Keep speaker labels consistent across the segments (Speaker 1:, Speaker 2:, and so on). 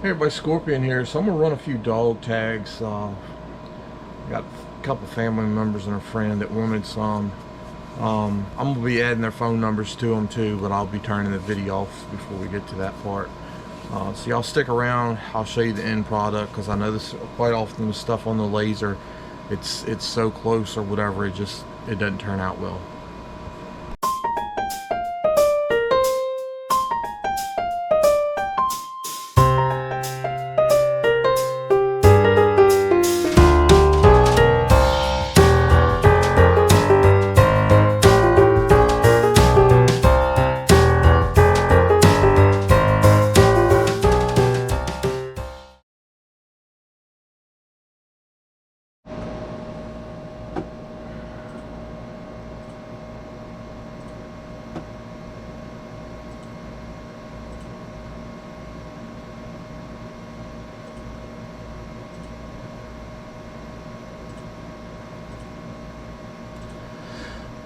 Speaker 1: Hey everybody, Scorpion here. So I'm gonna run a few dog tags. I got a couple family members and a friend that wanted some. I'm gonna be adding their phone numbers to them too, but I'll be turning the video off before we get to that part. So y'all stick around. I'll show you the end product because I know this quite often the stuff on the laser, it's so close or whatever, it doesn't turn out well.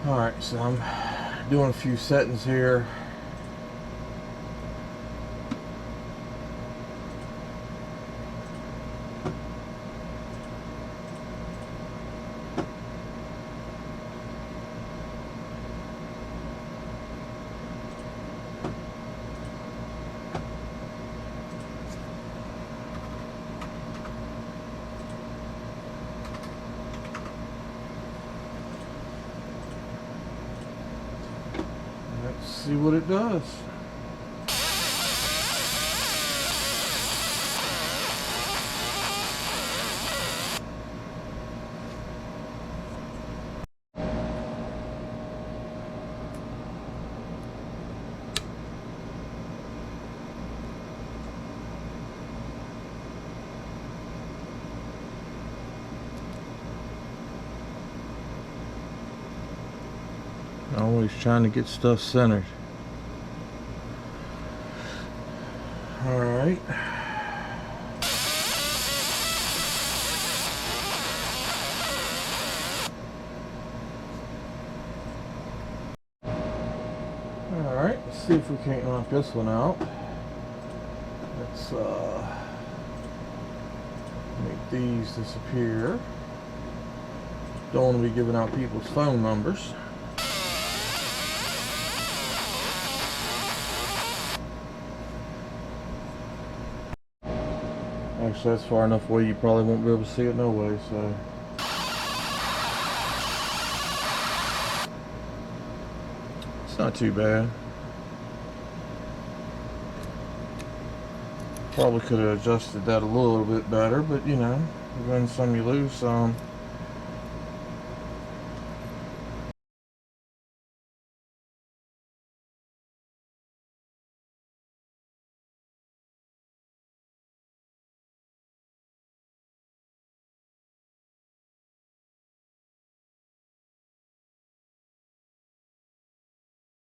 Speaker 1: Alright, so I'm doing a few settings here. Let's see what it does. Always trying to get stuff centered. Alright. Alright, let's see if we can't knock this one out. Let's make these disappear. Don't want to be giving out people's phone numbers. Actually, that's far enough away you probably won't be able to see it no way, so. It's not too bad. Probably could have adjusted that a little bit better, but you know, you win some, you lose some.